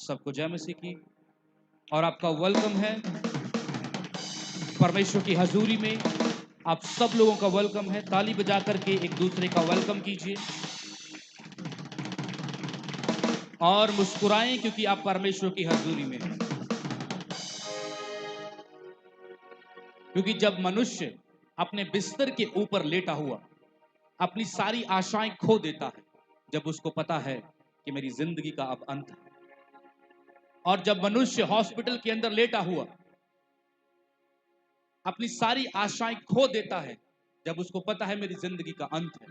सबको जय मसीह की और आपका वेलकम है परमेश्वर की हजूरी में। आप सब लोगों का वेलकम है। ताली बजा करके एक दूसरे का वेलकम कीजिए और मुस्कुराएं क्योंकि आप परमेश्वर की हजूरी में हैं। क्योंकि जब मनुष्य अपने बिस्तर के ऊपर लेटा हुआ अपनी सारी आशाएं खो देता है, जब उसको पता है कि मेरी जिंदगी का अब अंत है, और जब मनुष्य हॉस्पिटल के अंदर लेटा हुआ अपनी सारी आशाएं खो देता है, जब उसको पता है मेरी जिंदगी का अंत है,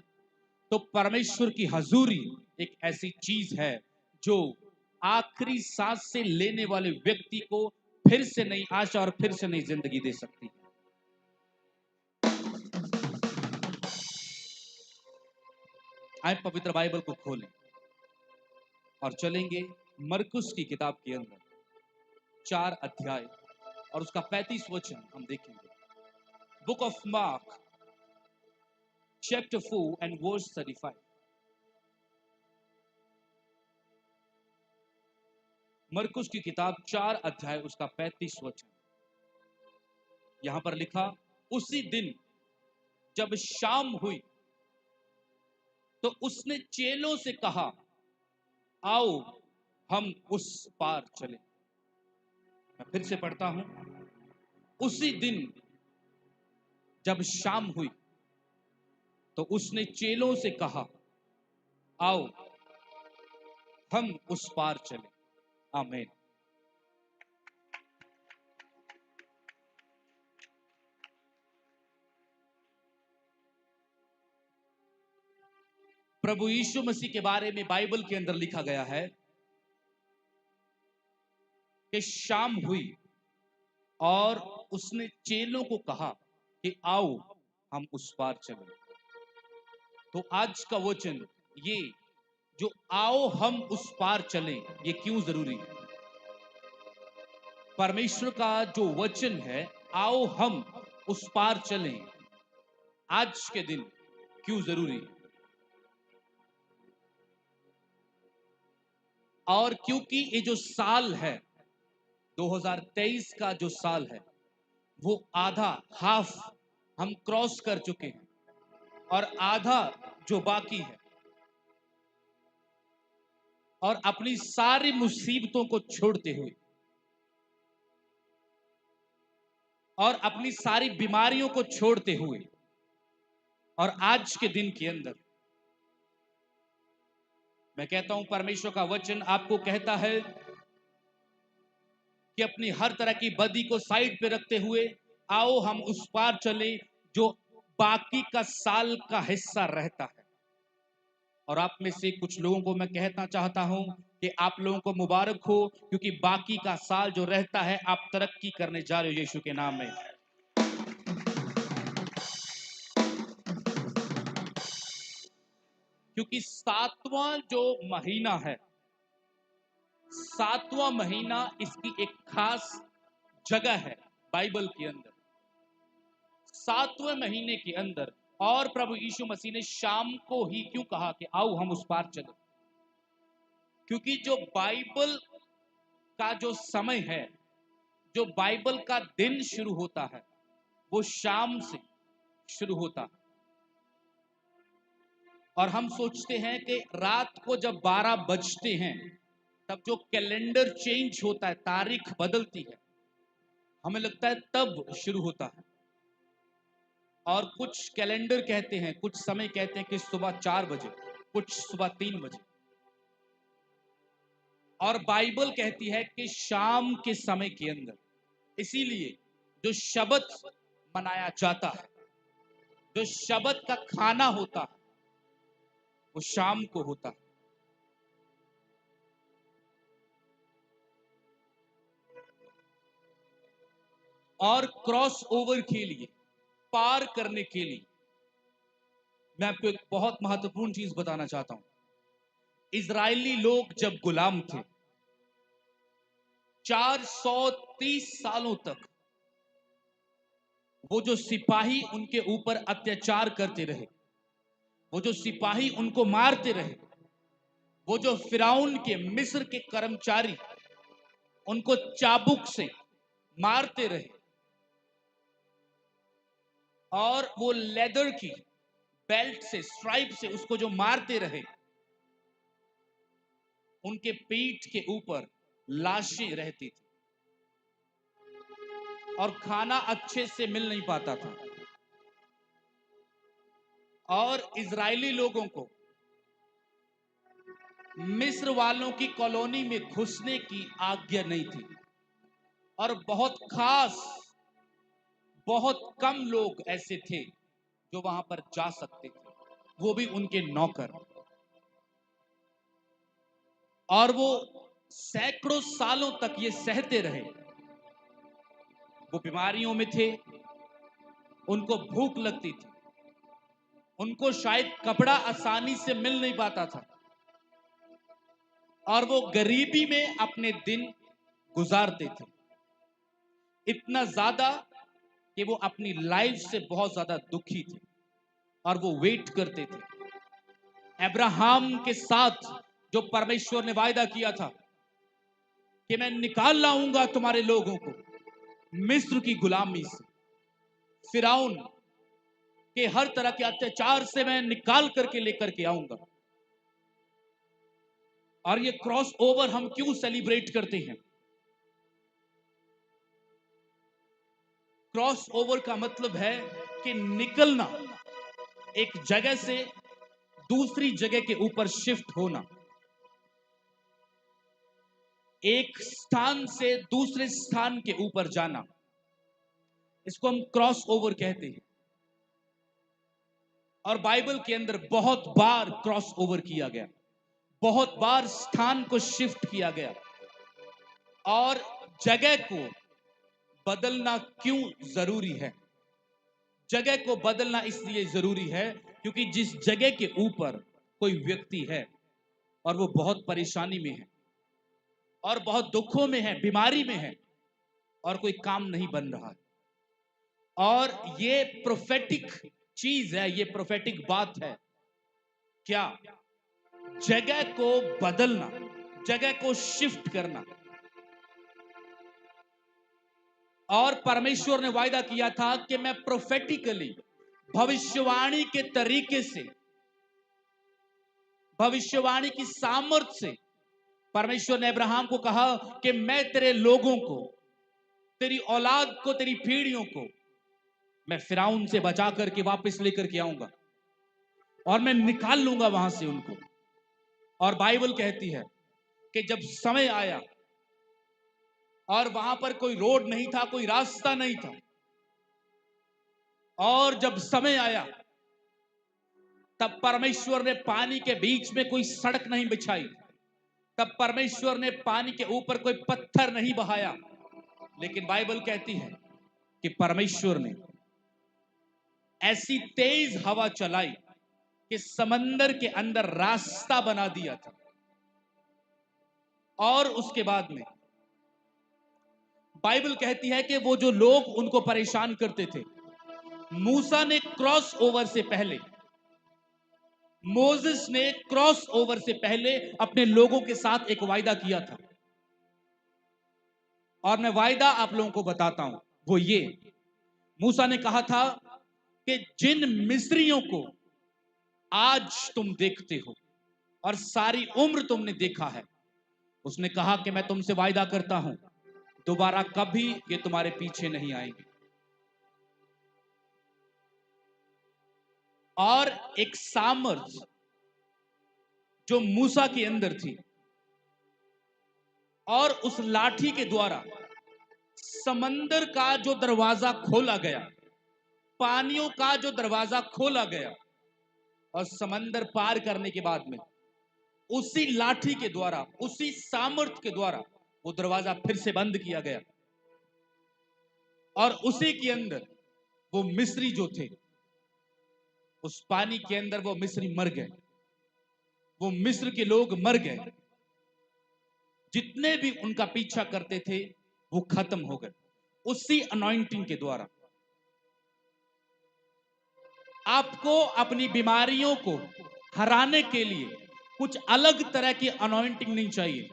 तो परमेश्वर की हजूरी एक ऐसी चीज है जो आखिरी सांस से लेने वाले व्यक्ति को फिर से नई आशा और फिर से नई जिंदगी दे सकती है। आए पवित्र बाइबल को खोलें और चलेंगे मरकुस की किताब के अंदर 4 अध्याय और उसका 35 वचन हम देखेंगे। Book of Mark chapter 4 and verse 35। मरकुस की किताब 4 अध्याय उसका 35 वचन। यहां पर लिखा, उसी दिन जब शाम हुई तो उसने चेलों से कहा, आओ हम उस पार चले। मैं फिर से पढ़ता हूं। उसी दिन जब शाम हुई तो उसने चेलों से कहा, आओ हम उस पार चले। आमीन। प्रभु यीशु मसीह के बारे में बाइबल के अंदर लिखा गया है कि शाम हुई और उसने चेलों को कहा कि आओ हम उस पार चलें। तो आज का वचन ये जो आओ हम उस पार चलें, ये क्यों जरूरी है? परमेश्वर का जो वचन है, आओ हम उस पार चलें, आज के दिन क्यों जरूरी है? और क्योंकि ये जो साल है 2023 का जो साल है, वो आधा हाफ हम क्रॉस कर चुके हैं और आधा जो बाकी है, और अपनी सारी मुसीबतों को छोड़ते हुए और अपनी सारी बीमारियों को छोड़ते हुए और आज के दिन के अंदर मैं कहता हूं परमेश्वर का वचन आपको कहता है कि अपनी हर तरह की बदी को साइड पे रखते हुए आओ हम उस पार चले जो बाकी का साल का हिस्सा रहता है। और आप में से कुछ लोगों को मैं कहना चाहता हूं कि आप लोगों को मुबारक हो, क्योंकि बाकी का साल जो रहता है आप तरक्की करने जा रहे हो यीशु के नाम में। क्योंकि 7वां जो महीना है, 7वां महीना इसकी एक खास जगह है बाइबल के अंदर। 7वें महीने के अंदर और प्रभु यीशु मसीह ने शाम को ही क्यों कहा कि आओ हम उस पार चले? क्योंकि जो बाइबल का जो समय है, जो बाइबल का दिन शुरू होता है, वो शाम से शुरू होता है। और हम सोचते हैं कि रात को जब 12 बजते हैं तब जो कैलेंडर चेंज होता है, तारीख बदलती है, हमें लगता है तब शुरू होता है। और कुछ कैलेंडर कहते हैं, कुछ समय कहते हैं कि सुबह 4 बजे, कुछ सुबह 3 बजे। और बाइबल कहती है कि शाम के समय के अंदर। इसीलिए जो शबत मनाया जाता है, जो शबत का खाना होता है, वो शाम को होता है। और क्रॉस ओवर के लिए, पार करने के लिए, मैं आपको एक बहुत महत्वपूर्ण चीज बताना चाहता हूं। इजरायली लोग जब गुलाम थे 430 सालों तक, वो जो सिपाही उनके ऊपर अत्याचार करते रहे, वो जो सिपाही उनको मारते रहे, वो जो फिरौन के, मिस्र के कर्मचारी उनको चाबुक से मारते रहे और वो लेदर की बेल्ट से, स्ट्राइप से उसको जो मारते रहे, उनके पीठ के ऊपर लाशें रहती थी और खाना अच्छे से मिल नहीं पाता था और इजरायली लोगों को मिस्र वालों की कॉलोनी में घुसने की आज्ञा नहीं थी और बहुत कम लोग ऐसे थे जो वहां पर जा सकते थे, वो भी उनके नौकर। और वो सैकड़ों सालों तक ये सहते रहे। वो बीमारियों में थे, उनको भूख लगती थी, उनको शायद कपड़ा आसानी से मिल नहीं पाता था और वो गरीबी में अपने दिन गुजारते थे, इतना ज्यादा कि वो अपनी लाइफ से बहुत ज्यादा दुखी थे और वो वेट करते थे। अब्राहम के साथ जो परमेश्वर ने वायदा किया था कि मैं निकाल लाऊंगा तुम्हारे लोगों को मिस्र की गुलामी से, फिरौन के हर तरह के अत्याचार से मैं निकाल करके लेकर के आऊंगा। और ये क्रॉस ओवर हम क्यों सेलिब्रेट करते हैं? क्रॉस ओवर का मतलब है कि निकलना, एक जगह से दूसरी जगह के ऊपर शिफ्ट होना, एक स्थान से दूसरे स्थान के ऊपर जाना, इसको हम क्रॉस ओवर कहते हैं। और बाइबल के अंदर बहुत बार क्रॉस ओवर किया गया, बहुत बार स्थान को शिफ्ट किया गया। और जगह को बदलना क्यों जरूरी है? जगह को बदलना इसलिए जरूरी है क्योंकि जिस जगह के ऊपर कोई व्यक्ति है और वो बहुत परेशानी में है और बहुत दुखों में है, बीमारी में है और कोई काम नहीं बन रहा है, और ये प्रोफेटिक चीज है, ये प्रोफेटिक बात है, क्या जगह को बदलना, जगह को शिफ्ट करना। और परमेश्वर ने वायदा किया था कि मैं प्रोफेटिकली, भविष्यवाणी के तरीके से, भविष्यवाणी की सामर्थ से परमेश्वर ने अब्राहम को कहा कि मैं तेरे लोगों को, तेरी औलाद को, तेरी पीढ़ियों को मैं फिरौन से बचा करके वापस लेकर के आऊंगा और मैं निकाल लूंगा वहां से उनको। और बाइबल कहती है कि जब समय आया और वहां पर कोई रोड नहीं था, कोई रास्ता नहीं था, और जब समय आया तब परमेश्वर ने पानी के बीच में कोई सड़क नहीं बिछाई, तब परमेश्वर ने पानी के ऊपर कोई पत्थर नहीं बहाया, लेकिन बाइबल कहती है कि परमेश्वर ने ऐसी तेज हवा चलाई कि समंदर के अंदर रास्ता बना दिया था। और उसके बाद में बाइबल कहती है कि वो जो लोग उनको परेशान करते थे, मूसा ने क्रॉस ओवर से पहले, मोसेस ने क्रॉस ओवर से पहले अपने लोगों के साथ एक वायदा किया था। और मैं वायदा आप लोगों को बताता हूं, वो ये, मूसा ने कहा था कि जिन मिस्रियों को आज तुम देखते हो और सारी उम्र तुमने देखा है, उसने कहा कि मैं तुमसे वायदा करता हूं दोबारा कभी ये तुम्हारे पीछे नहीं आएंगे। और एक सामर्थ जो मूसा के अंदर थी, और उस लाठी के द्वारा समंदर का जो दरवाजा खोला गया, पानियों का जो दरवाजा खोला गया, और समंदर पार करने के बाद में उसी लाठी के द्वारा, उसी सामर्थ के द्वारा वो दरवाजा फिर से बंद किया गया। और उसी के अंदर वो मिस्री जो थे, उस पानी के अंदर वो मिस्री मर गए, वो मिस्र के लोग मर गए, जितने भी उनका पीछा करते थे वो खत्म हो गए उसी अनॉइंटिंग के द्वारा। आपको अपनी बीमारियों को हराने के लिए कुछ अलग तरह की अनॉइंटिंग नहीं चाहिए,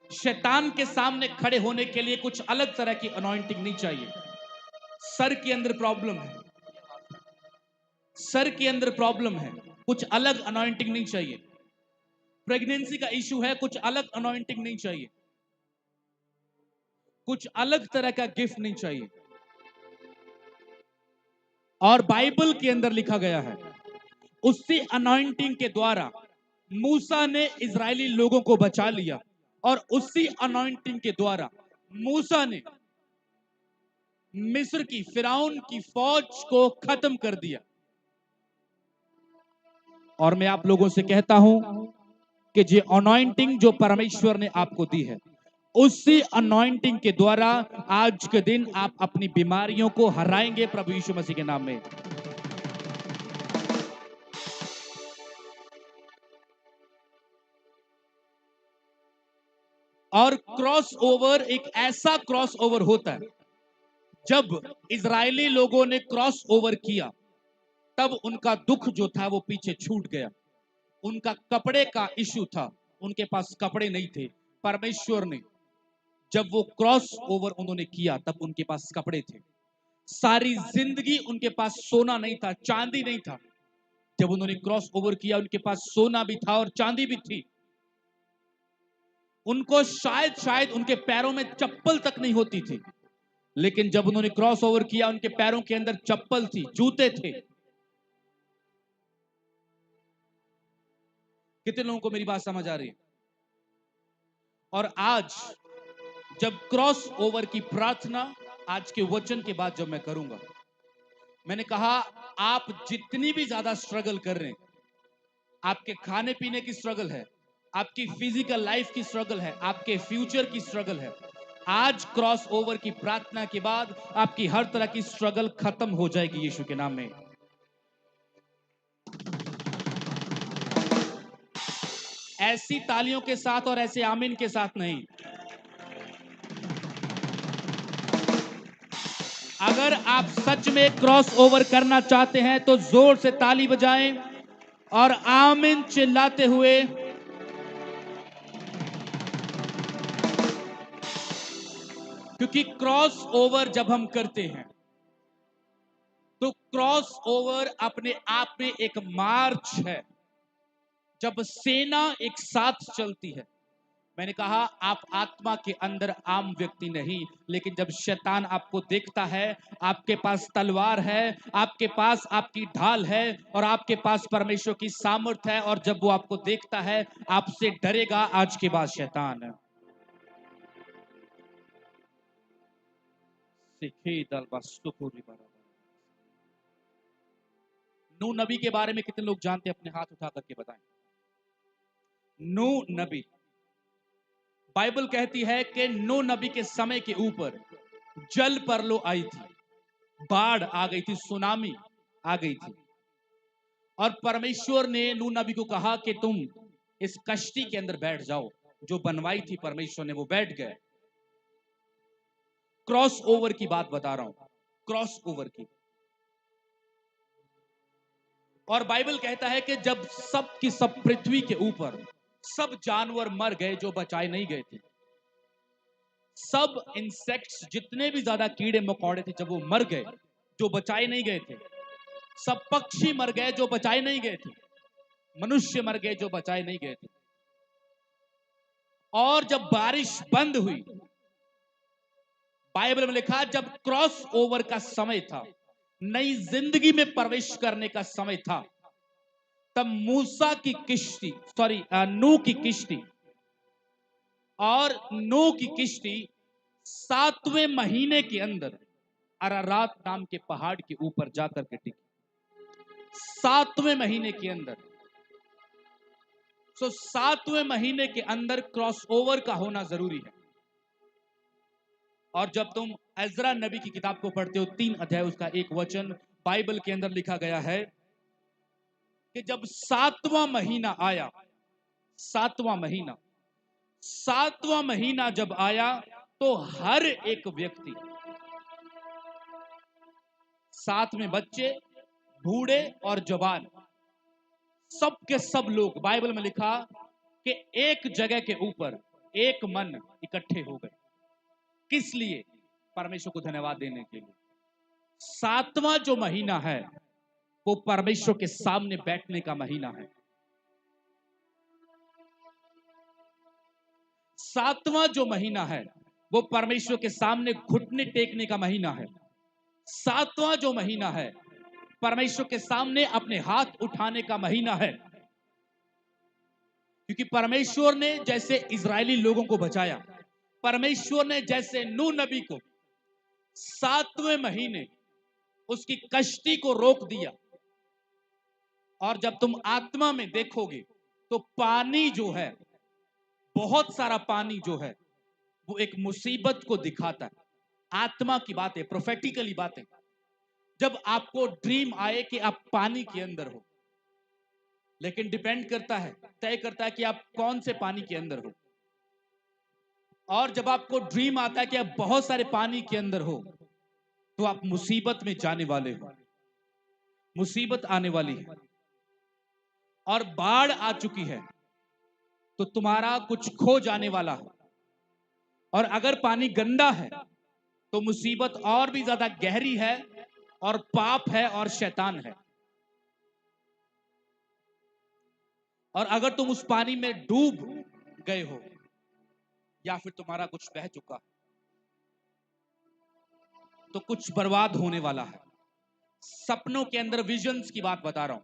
शैतान के सामने खड़े होने के लिए कुछ अलग तरह की अनॉइंटिंग नहीं चाहिए। सर के अंदर प्रॉब्लम है, सर के अंदर प्रॉब्लम है, कुछ अलग अनॉइंटिंग नहीं चाहिए। प्रेगनेंसी का इशू है, कुछ अलग अनॉइंटिंग नहीं चाहिए, कुछ अलग तरह का गिफ्ट नहीं चाहिए। और बाइबल के अंदर लिखा गया है, उसी अनॉइंटिंग के द्वारा मूसा ने इजरायली लोगों को बचा लिया, और उसी अनॉइंटिंग के द्वारा मूसा ने मिस्र की फिरौन की फौज को खत्म कर दिया। और मैं आप लोगों से कहता हूं कि ये अनॉइंटिंग जो परमेश्वर ने आपको दी है, उसी अनॉइंटिंग के द्वारा आज के दिन आप अपनी बीमारियों को हराएंगे प्रभु यीशु मसीह के नाम में। और क्रॉस ओवर एक ऐसा क्रॉस ओवर होता है, जब इजरायली लोगों ने क्रॉस ओवर किया तब उनका दुख जो था वो पीछे छूट गया। उनका कपड़े का इशू था, उनके पास कपड़े नहीं थे। परमेश्वर ने जब वो क्रॉस ओवर उन्होंने किया तब उनके पास कपड़े थे। सारी जिंदगी उनके पास सोना नहीं था, चांदी नहीं था। जब उन्होंने क्रॉस ओवर किया उनके पास सोना भी था और चांदी भी थी। उनको शायद उनके पैरों में चप्पल तक नहीं होती थी, लेकिन जब उन्होंने क्रॉस ओवर किया उनके पैरों के अंदर चप्पल थी, जूते थे। कितने लोगों को मेरी बात समझ आ रही है? और आज जब क्रॉस ओवर की प्रार्थना आज के वचन के बाद जब मैं करूंगा, मैंने कहा आप जितनी भी ज्यादा स्ट्रगल कर रहे हैं, आपके खाने पीने की स्ट्रगल है, आपकी फिजिकल लाइफ की स्ट्रगल है, आपके फ्यूचर की स्ट्रगल है, आज क्रॉस ओवर की प्रार्थना के बाद आपकी हर तरह की स्ट्रगल खत्म हो जाएगी यीशु के नाम में। ऐसी तालियों के साथ और ऐसे आमीन के साथ नहीं। अगर आप सच में क्रॉस ओवर करना चाहते हैं तो जोर से ताली बजाएं और आमीन चिल्लाते हुए। क्योंकि क्रॉस ओवर जब हम करते हैं तो क्रॉस ओवर अपने आप में एक मार्च है, जब सेना एक साथ चलती है। मैंने कहा आप आत्मा के अंदर आम व्यक्ति नहीं, लेकिन जब शैतान आपको देखता है, आपके पास तलवार है, आपके पास आपकी ढाल है और आपके पास परमेश्वर की सामर्थ है, और जब वो आपको देखता है आपसे डरेगा आज के बाद शैतान। नूह नबी के बारे में कितने लोग जानते हैं? अपने हाथ उठा करके बताएं। नूह नबी, बाइबल कहती है कि नूह नबी के समय के ऊपर जल परलो आई थी, बाढ़ आ गई थी, सुनामी आ गई थी, और परमेश्वर ने नूह नबी को कहा कि तुम इस कश्ती के अंदर बैठ जाओ। जो बनवाई थी परमेश्वर ने, वो बैठ गए। क्रॉस ओवर की बात बता रहा हूं, क्रॉस ओवर की। और बाइबल कहता है कि जब सब की सब पृथ्वी के ऊपर सब जानवर मर गए जो बचाए नहीं गए थे, सब इंसेक्ट्स जितने भी ज्यादा कीड़े मकोड़े थे जब वो मर गए जो बचाए नहीं गए थे, सब पक्षी मर गए जो बचाए नहीं गए थे, मनुष्य मर गए जो बचाए नहीं गए थे। और जब बारिश बंद हुई, बाइबल में लिखा जब क्रॉस ओवर का समय था, नई जिंदगी में प्रवेश करने का समय था, तब मूसा की किश्ती, नूह की किश्ती, और नूह की किश्ती 7वें महीने के अंदर अरारात नाम के पहाड़ के ऊपर जाकर के टिकी। 7वें महीने के अंदर। 7वें महीने के अंदर क्रॉस ओवर का होना जरूरी है। और जब तुम एजरा नबी की किताब को पढ़ते हो, 3 अध्याय उसका 1 वचन, बाइबल के अंदर लिखा गया है कि जब 7वां महीना आया, 7वां महीना, 7वां महीना जब आया तो हर एक व्यक्ति, साथ में बच्चे, बूढ़े और जवान, सब के सब लोग, बाइबल में लिखा कि एक जगह के ऊपर एक मन इकट्ठे हो गए। किस लिए? परमेश्वर को धन्यवाद देने के लिए। सातवां जो महीना है वो परमेश्वर के सामने बैठने का महीना है। सातवां जो महीना है वो परमेश्वर के सामने घुटने टेकने का महीना है। सातवां जो महीना है परमेश्वर के सामने अपने हाथ उठाने का महीना है। क्योंकि परमेश्वर ने जैसे इजरायली लोगों को बचाया, परमेश्वर ने जैसे नूह नबी को सातवें महीने उसकी कश्ती को रोक दिया, और जब तुम आत्मा में देखोगे तो पानी जो है, बहुत सारा पानी जो है, वो एक मुसीबत को दिखाता है। आत्मा की बात है, प्रोफेटिकली बात है। जब आपको ड्रीम आए कि आप पानी के अंदर हो, लेकिन डिपेंड करता है, तय करता है कि आप कौन से पानी के अंदर हो। और जब आपको ड्रीम आता है कि आप बहुत सारे पानी के अंदर हो, तो आप मुसीबत में जाने वाले हो, मुसीबत आने वाली है और बाढ़ आ चुकी है, तो तुम्हारा कुछ खो जाने वाला है। और अगर पानी गंदा है तो मुसीबत और भी ज्यादा गहरी है, और पाप है और शैतान है। और अगर तुम उस पानी में डूब गए हो या फिर तुम्हारा कुछ बह चुका, तो कुछ बर्बाद होने वाला है। सपनों के अंदर विजन्स की बात बता रहा हूं।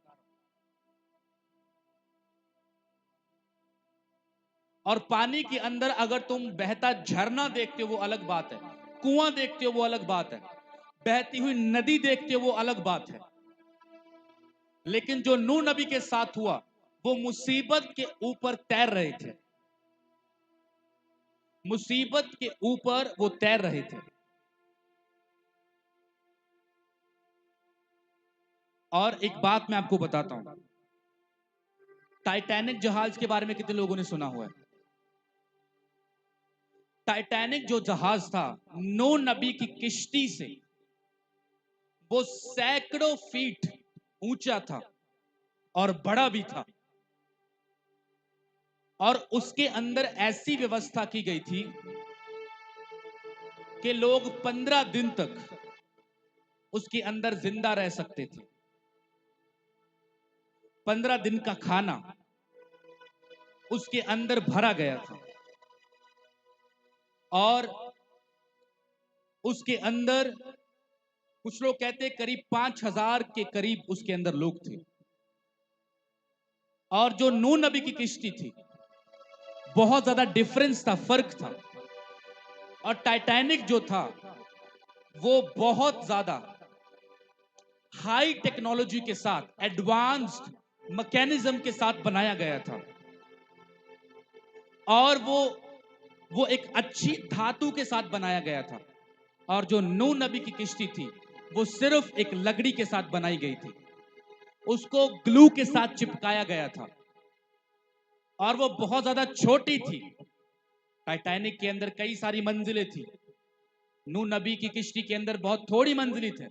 और पानी के अंदर अगर तुम बहता झरना देखते हो वो अलग बात है, कुआं देखते हो वो अलग बात है, बहती हुई नदी देखते हो वो अलग बात है। लेकिन जो नूह नबी के साथ हुआ, वो मुसीबत के ऊपर तैर रहे थे, मुसीबत के ऊपर वो तैर रहे थे। और एक बात मैं आपको बताता हूं, टाइटैनिक जहाज के बारे में कितने लोगों ने सुना हुआ है? टाइटैनिक जो जहाज था, नूह नबी की किश्ती से वो सैकड़ों फीट ऊंचा था और बड़ा भी था। और उसके अंदर ऐसी व्यवस्था की गई थी कि लोग 15 दिन तक उसके अंदर जिंदा रह सकते थे। 15 दिन का खाना उसके अंदर भरा गया था, और उसके अंदर कुछ लोग कहते हैं करीब 5,000 के करीब उसके अंदर लोग थे। और जो नूह नबी की किश्ती थी, बहुत ज्यादा डिफरेंस था, फर्क था। और टाइटैनिक जो था वो बहुत ज्यादा हाई टेक्नोलॉजी के साथ, एडवांस्ड मैकेनिज्म के साथ बनाया गया था। और वो एक अच्छी धातु के साथ बनाया गया था। और जो नूह नबी की किश्ती थी वो सिर्फ एक लकड़ी के साथ बनाई गई थी, उसको ग्लू के साथ चिपकाया गया था, और वो बहुत ज्यादा छोटी थी। टाइटैनिक के अंदर कई सारी मंजिलें थी, नूह नबी की किश्ती के अंदर बहुत थोड़ी मंजिलें थे।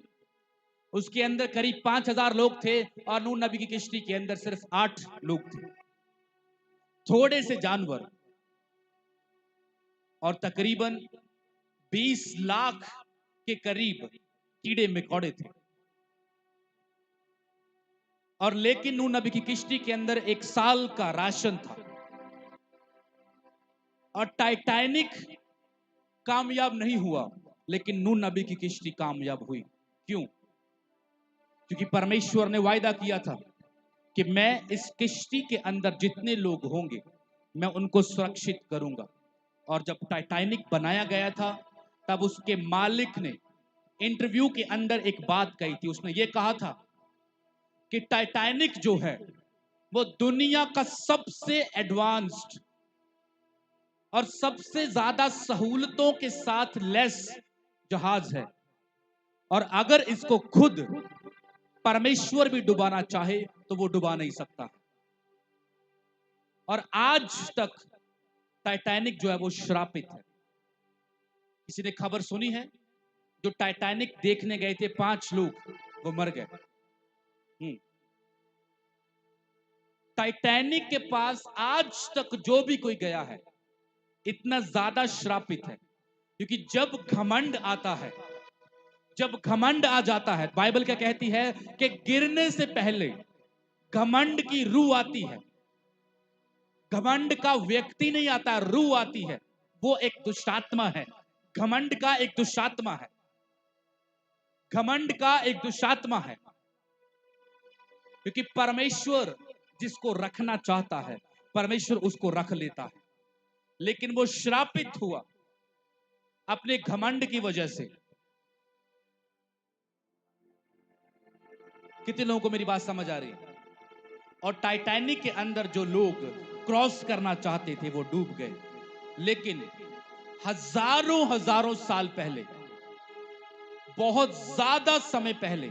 उसके अंदर करीब 5,000 लोग थे, और नूह नबी की किश्ती के अंदर सिर्फ 8 लोग थे, थोड़े से जानवर। और तकरीबन 20 लाख के करीब कीड़े मकोड़े थे। और लेकिन नूह नबी की किश्ती के अंदर एक साल का राशन था। और टाइटैनिक कामयाब नहीं हुआ, लेकिन नूह नबी की किश्ती कामयाब हुई। क्यों? क्योंकि परमेश्वर ने वायदा किया था कि मैं इस किश्ती के अंदर जितने लोग होंगे मैं उनको सुरक्षित करूंगा। और जब टाइटैनिक बनाया गया था, तब उसके मालिक ने इंटरव्यू के अंदर एक बात कही थी। उसने ये कहा था कि टाइटैनिक जो है वो दुनिया का सबसे एडवांस्ड और सबसे ज्यादा सहूलतों के साथ लैस जहाज है, और अगर इसको खुद परमेश्वर भी डुबाना चाहे तो वो डुबा नहीं सकता। और आज तक टाइटैनिक जो है वो श्रापित है। किसी ने खबर सुनी है? जो टाइटैनिक देखने गए थे 5 लोग, वो मर गए। टाइटैनिक के पास आज तक जो भी कोई गया है, इतना ज्यादा श्रापित है, क्योंकि जब घमंड आता है, जब घमंड आ जाता है, बाइबल क्या कहती है कि गिरने से पहले घमंड की रूह आती है। घमंड का व्यक्ति नहीं आता, रूह आती है। वो एक दुष्टात्मा है। घमंड का एक दुष्टात्मा है। घमंड का एक दुष्टात्मा है, क्योंकि परमेश्वर जिसको रखना चाहता है, परमेश्वर उसको रख लेता है। लेकिन वो श्रापित हुआ अपने घमंड की वजह से। कितने लोगों को मेरी बात समझ आ रही है? और टाइटैनिक के अंदर जो लोग क्रॉस करना चाहते थे वो डूब गए। लेकिन हजारों हजारों साल पहले, बहुत ज्यादा समय पहले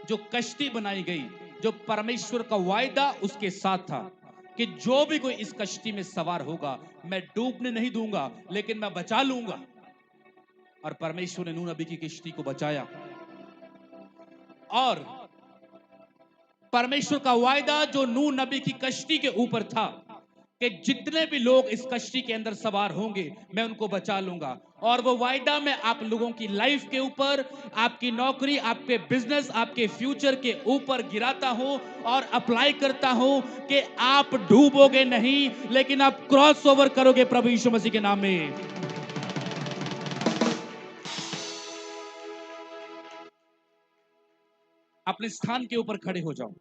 जो कश्ती बनाई गई, जो परमेश्वर का वायदा उसके साथ था कि जो भी कोई इस कश्ती में सवार होगा, मैं डूबने नहीं दूंगा, लेकिन मैं बचा लूंगा। और परमेश्वर ने नूह नबी की कश्ती को बचाया। और परमेश्वर का वायदा जो नूह नबी की कश्ती के ऊपर था कि जितने भी लोग इस कश्ती के अंदर सवार होंगे मैं उनको बचा लूंगा। और वो वायदा मैं आप लोगों की लाइफ के ऊपर, आपकी नौकरी, आपके बिजनेस, आपके फ्यूचर के ऊपर गिराता हूं और अप्लाई करता हूं कि आप डूबोगे नहीं, लेकिन आप क्रॉस ओवर करोगे प्रभु यीशु मसीह के नाम में। अपने स्थान के ऊपर खड़े हो जाओ।